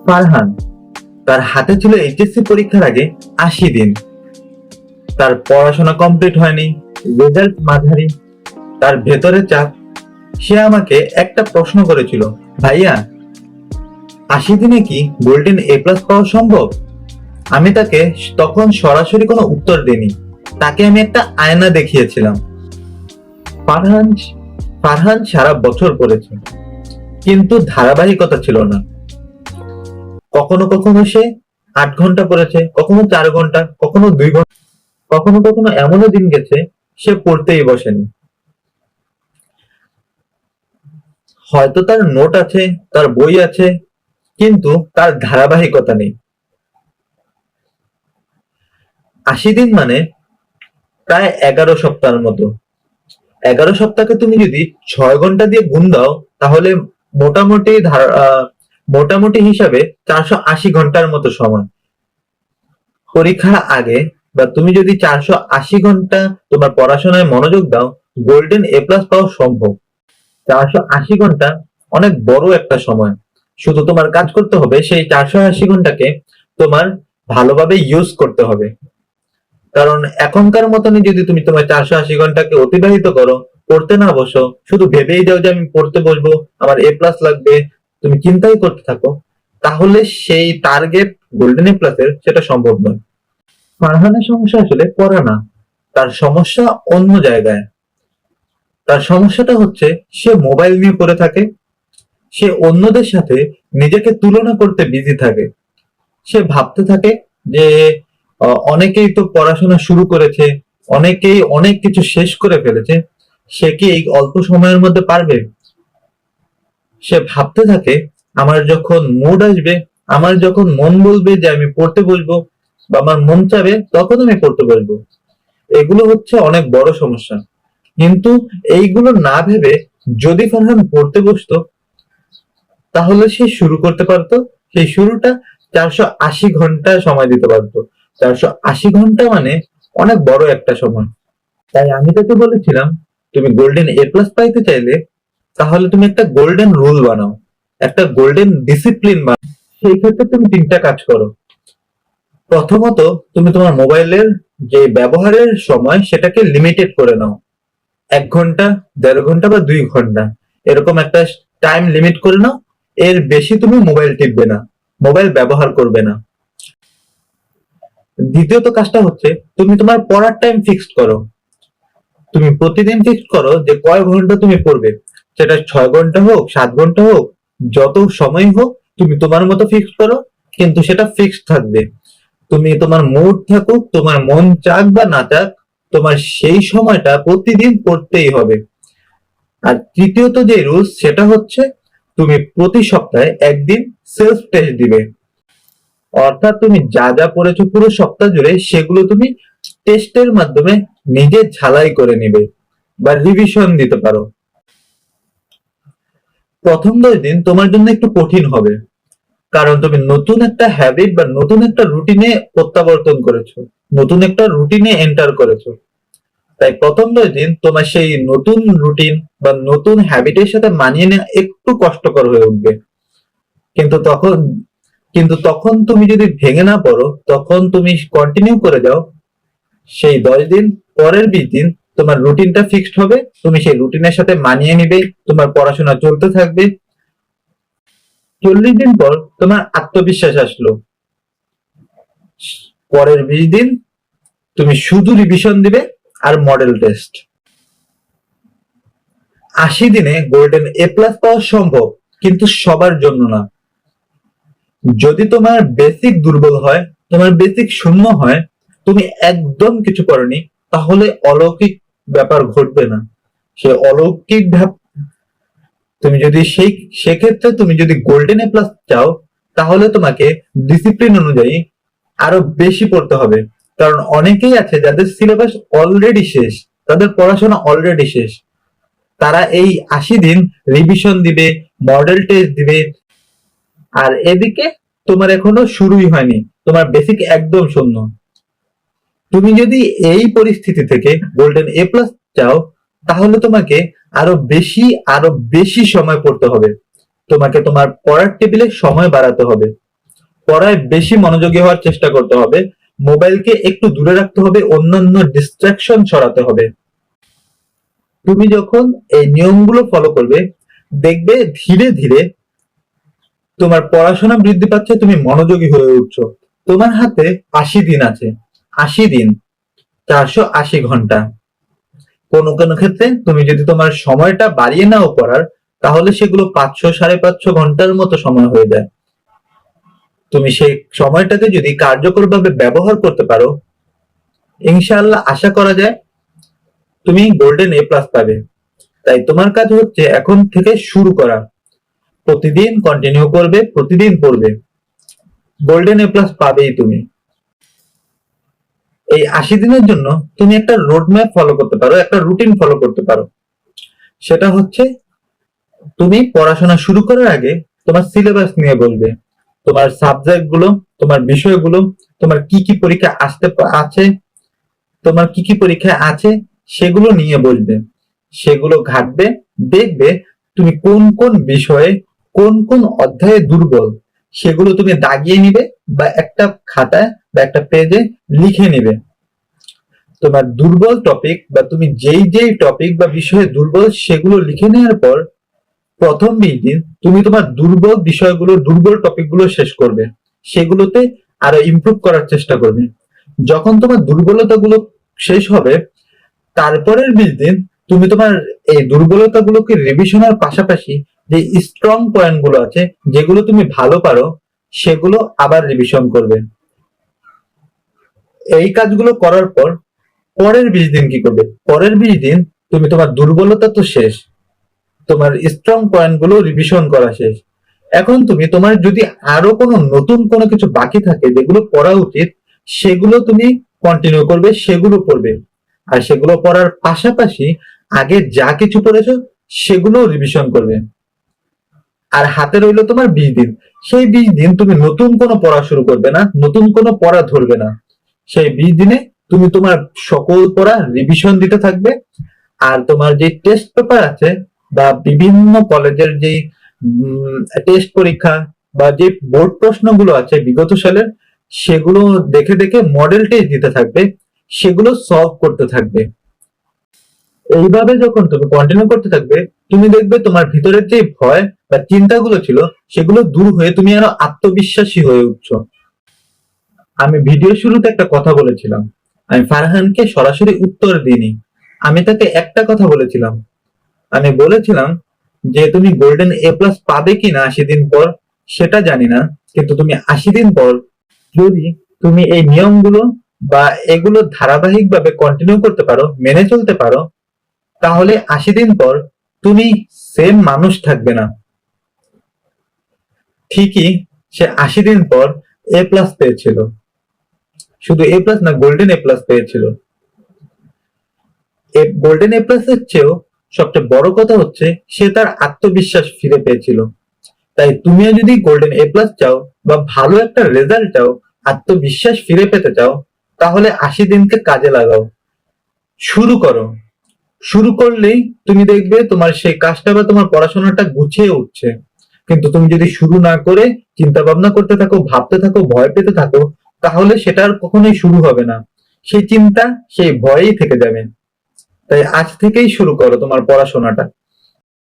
ফারহান, তার হাতে ছিল এইচএসসি পরীক্ষার আগে 80 দিন। তার পড়াশোনা কমপ্লিট হয়নি, রেজাল্ট মাঝারি, তার ভেতরে চাপ। সে আমাকে একটা প্রশ্ন করেছিল, ভাইয়া, 80 দিনে কি গোল্ডেন এ প্লাস পাওয়া সম্ভব? আমি তাকে তখন সরাসরি কোনো উত্তর দিইনি। তাকে আমি একটা আয়না দেখিয়েছিলাম। ফারহান ফারহান সারা বছর পড়েছে, কিন্তু ধারাবাহিকতা ছিল না। কখনো কখনো সে 8 ঘন্টা পড়েছে, কখনো 4 ঘন্টা, কখনো 2 ঘন্টা, কখনো কখনো এমনও দিন গেছে সে পড়তেই বসেনি। হয়তো তার নোট আছে, তার বই আছে, কিন্তু তার ধারাবাহিকতা নেই। 80 দিন মানে প্রায় 11 সপ্তাহের মতো। 11 সপ্তাহকে তুমি যদি 6 ঘন্টা দিয়ে গুণ দাও, তাহলে মোটামুটি মোটামুটি হিসাবে 480 ঘন্টার মতো সময়। পরীক্ষার আগে বা তুমি যদি 480 ঘন্টা তোমার পড়াশোনায় মনোযোগ দাও, গোল্ডেন এ প্লাস পাওয়া সম্ভব। 480 ঘন্টা অনেক বড় একটা সময়। শুধু তোমার কাজ করতে হবে সেই 480 ঘন্টাকে তোমার ভালোভাবে ইউজ করতে হবে। কারণ এখনকার মতনই যদি তুমি তোমার 480 ঘন্টাকে অতিবাহিত করো, পড়তে না বসো, শুধু ভেবেই যাও যে আমি পড়তে বসবো, আমার এ প্লাস লাগবে, তুমি চিন্তাই করতে থাকো, তাহলে সেই টার্গেট গোল্ডেন এ প্লাসের সেটা সম্ভব নয়। ফারহানের সমস্যা আসলে পড়া না, তার সমস্যা অন্য জায়গায়। তার সমস্যাটা হচ্ছে সে মোবাইল নিয়ে পড়ে থাকে। সে অন্যদের সাথে নিজেকে তুলনা করতে বিজি থাকে। সে ভাবতে থাকে যে অনেকেই তো পড়াশোনা শুরু করেছে, অনেকেই অনেক কিছু শেষ করে ফেলেছে, সে কি এই অল্প সময়ের মধ্যে পারবে? সে ভাবতে থাকে আমার যখন মুড আসবে, আমার যখন মন বলবে যে আমি পড়তে বসবো বা আমার মন চাবে, তখন আমি পড়তে বসবো। এগুলো হচ্ছে অনেক বড় সমস্যা। কিন্তু এইগুলো না ভেবে যদি ফারহান পড়তে বসতো, তাহলে সে শুরু করতে পারতো। সেই শুরুটা 480 ঘন্টা সময় দিতে পারতো। 480 ঘন্টা মানে অনেক বড় একটা সময়। তাই আমি তাকে বলেছিলাম, তুমি গোল্ডেন এ প্লাস পাইতে চাইলে তাহলে তুমি একটা গোল্ডেন রুল বানাও, একটা গোল্ডেন ডিসিপ্লিন বানাও। সেই ক্ষেত্রে তুমি 3টা কাজ করো। প্রথমত, তুমি তোমার মোবাইলের যে ব্যবহারের সময় সেটাকে লিমিটেড করে নাও। 1 ঘন্টা, 1.5 ঘন্টা বা 2 ঘন্টা, এরকম একটা টাইম লিমিট করে নাও। এর বেশি তুমি মোবাইল টিপবে না, মোবাইল ব্যবহার করবে না। দ্বিতীয়ত কাজটা হচ্ছে, তুমি তোমার পড়ার টাইম ফিক্সড করো। তুমি প্রতিদিন ফিক্সড করো যে কয় ঘন্টা তুমি পড়বে। সেটা 6 ঘন্টা হোক, 7 ঘন্টা হোক, যত সময় হোক, তুমি তোমার মতো ফিক্সড করো, কিন্তু সেটা ফিক্সড থাকবে। তুমি তোমার মুড থাকুক, তোমার মন চাক বা না চাক, তোমার সেই সময়টা প্রতিদিন পড়তেই হবে। আর তৃতীয়ত যে রুলস সেটা হচ্ছে, তুমি প্রতি সপ্তাহে একদিন সেলফ টেস্ট দিবে। অর্থাৎ তুমি যা যা পড়েছো পুরো সপ্তাহ জুড়ে, সেগুলো তুমি টেস্টের মাধ্যমে নিজে ঝালাই করে নিবে বা রিভিশন দিতে পারো। প্রথম 10 দিন তোমার জন্য একটু কঠিন হবে, কারণ তুমি নতুন একটা হ্যাবিট বা নতুন একটা রুটিনে প্রত্যাবর্তন করেছো, নতুন একটা রুটিনে এন্টার করেছো। তাই প্রথম 10 দিন তোমার সেই নতুন রুটিন বা নতুন হ্যাবিটের সাথে মানিয়ে নেওয়া একটু কষ্টকর হয়ে উঠবে। কিন্তু তখন কিন্তু তখন তুমি যদি ভেঙে না পড়ো, তখন তুমি কন্টিনিউ করে যাও, সেই 10 দিন, পরের 20 দিন তোমার রুটিনটা ফিক্সড হবে, তুমি সেই রুটিনের সাথে মানিয়ে নিবে, তোমার পড়াশোনা চলতে থাকবে। 40 দিন পর তোমার আত্মবিশ্বাস আসলো, পরের 20 দিন তুমি শুধু রিভিশন দিবে আর মডেল টেস্ট। 80 দিনে গোল্ডেন এ প্লাস পাওয়া সম্ভব, কিন্তু সবার জন্য না। যদি তোমার বেসিক দুর্বল হয়, তোমার বেসিক শূন্য হয়, তুমি একদম কিছু করনি, তাহলে অলৌকিক ব্যাপার ঘটবে না। সে অলৌকিক তুমি যদি সেক্ষেত্রে তুমি যদি গোল্ডেন এ প্লাস চাও, তাহলে তোমাকে ডিসিপ্লিন অনুযায়ী আরো বেশি পড়তে হবে। কারণ অনেকেই আছে যাদের সিলেবাস অলরেডি শেষ, তাদের পড়াশোনা অলরেডি শেষ, তারা এই 80 দিন রিভিশন দিবে, মডেল টেস্ট দিবে, আর এদিকে তোমার এখনো শুরুই হয়নি, তোমার বেসিক একদম শূন্য। তুমি যদি এই পরিস্থিতি থেকে গোল্ডেন এ প্লাস চাও, তাহলে তোমাকে আরো বেশি সময় পড়তে হবে। তোমাকে তোমার পড়ার টেবিলে সময় বাড়াতে হবে। পড়ায় বেশি মনোযোগী হওয়ার চেষ্টা করতে হবে, মোবাইলকে একটু দূরে রাখতে হবে, অন্যান্য ডিস্ট্রাকশন সরাতে হবে। তুমি যখন এই নিয়মগুলো ফলো করবে, দেখবে ধীরে ধীরে তোমার পড়াশোনা বৃদ্ধি পাচ্ছে, তুমি মনোযোগী হয়ে উঠছো। তোমার হাতে ৮০ দিন আছে, ৮০ দিন, ৪৮০ ঘন্টা। কোনো কোনো ক্ষেত্রে তুমি যদি তোমার সময়টা বাড়িয়ে নাও পড়ার, তাহলে সেগুলো ৫০০ ৫৫০ ঘন্টার মতো সময় হয়ে যায়। তুমি সেই সময়টাকে যদি কার্যকরভাবে ব্যবহার করতে পারো, ইনশাআল্লাহ আশা করা যায় তুমি গোল্ডেন এ প্লাস পাবে। তাই তোমার কাজ হচ্ছে এখন থেকে শুরু করা, প্রতিদিন কন্টিনিউ করবে, প্রতিদিন পড়বে, গোল্ডেন এ প্লাস পাবেই তুমি। এই ৮০ দিনের জন্য তুমি একটা রোড ম্যাপ ফলো করতে পারো, একটা রুটিন ফলো করতে পারো। সেটা হচ্ছে, তুমি পড়াশোনা শুরু করার আগে তোমার সিলেবাস নিয়ে বলবে, তোমার সাবজেক্ট গুলো, তোমার বিষয়গুলো, তোমার কি কি পরীক্ষা আছে, তোমার কি কি পরীক্ষা আছে সেগুলো নিয়ে বসবে, সেগুলো ঘাটবে, দেখবে তুমি কোন কোন বিষয়ে, কোন কোন অধ্যায়ে দুর্বল, সেগুলো তুমি দাগিয়ে নিবে বা একটা খাতায় বা একটা পেজে লিখে নিবে। তোমার দুর্বল টপিক বা তুমি যেই যেই টপিক বা বিষয়ে দুর্বল সেগুলো লিখে নেওয়ার পর প্রথম ২০ দিন তুমি তোমার দুর্বল বিষয়গুলো, দুর্বল টপিকগুলো শেষ করবে, সেগুলোতে আরো ইমপ্রুভ করার চেষ্টা করবে। যখন তোমার দুর্বলতাগুলো শেষ হবে, তারপরের ২০ দিন তুমি তোমার এই দুর্বলতাগুলোকে রিভিশনের পাশাপাশি যে স্ট্রং পয়েন্ট গুলো আছে, যেগুলো তুমি ভালো পারো, সেগুলো আবার রিভিশন করবে। এই কাজগুলো করার পর পরের ২০ দিন কি করবে? পরের ২০ দিন তুমি তোমার দুর্বলতা তো শেষ, তোমার স্ট্রং পয়েন্ট গুলো রিভিশন করা শেষ। এখন তুমি তোমার যদি আরো কোনো নতুন কোনো কিছু বাকি থাকে যেগুলো পড়া উচিত, সেগুলো তুমি কন্টিনিউ করবে, সেগুলো পড়বে। আর সেগুলো পড়ার পাশাপাশি আগে যা কিছু পড়েছো সেগুলো রিভিশন করবে। আর হাতে রইলো তোমার ২০ দিন। সেই ২০ দিন তুমি নতুন কোনো পড়া শুরু করবে না, নতুন কোনো পড়া ধরবে না। সেই ২০ দিনে তুমি তোমার সকল পড়া রিভিশন দিতে থাকবে। আর তোমার যে টেস্ট পেপার আছে বা বিভিন্ন কলেজের যে টেস্ট পরীক্ষা বা যে বোর্ড প্রশ্নগুলো আছে বিগত সালের, সেগুলো দেখে দেখে মডেল টেস্ট দিতে থাকবে, সেগুলো সলভ করতে থাকবে। এইভাবে যখন তুমি কন্টিনিউ করতে থাকবে, তুমি দেখবে তোমার ভিতরের যে ভয় বা চিন্তাগুলো ছিল সেগুলো দূর হয়ে তুমি আরো আত্মবিশ্বাসী হয়ে উঠছো। আমি ভিডিও শুরুতে একটা কথা বলেছিলাম, আমি ফারহানকে সরাসরি উত্তর দিইনি। আমি তাকে একটা কথা বলেছিলাম, আমি বলেছিলাম যে তুমি গোল্ডেন এ প্লাস পাবে কিনা ৮০ দিন পর সেটা জানি না, কিন্তু তুমি ৮০ দিন পর যদি তুমি এই নিয়মগুলো বা এগুলো ধারাবাহিকভাবে কন্টিনিউ করতে পারো, মেনে চলতে পারো, তাহলে ৮০ দিন পর তুমি সেম মানুষ থাকবে না। ঠিকই, সে ৮০ দিন পর এ প্লাস পেয়েছিল, শুধু এ প্লাস না, গোল্ডেন এ প্লাস পেয়েছিল। গোল্ডেন এ প্লাস এর চেয়েও সবচেয়ে বড় কথা হচ্ছে সে তার আত্মবিশ্বাস ফিরে পেয়েছিল। তাই তুমিও যদি গোল্ডেন এ প্লাস চাও বা ভালো একটা রেজাল্ট চাও, আত্মবিশ্বাস ফিরে পেতে চাও, তাহলে ৮০ দিনকে কাজে লাগাও, শুরু করো। শুরু করলেই তুমি দেখবে তোমার সেই কাজটা বা তোমার পড়াশোনাটা গুছিয়ে উঠছে। কিন্তু তুমি যদি শুরু না করে চিন্তা ভাবনা করতে থাকো, ভাবতে থাকো, ভয় পেতে থাকো, তাহলে সেটা আর কখনোই শুরু হবে না। সেই চিন্তা, সেই ভয়েই থেকে যাবে। তাই আজ থেকেই শুরু করো তোমার পড়াশোনাটা।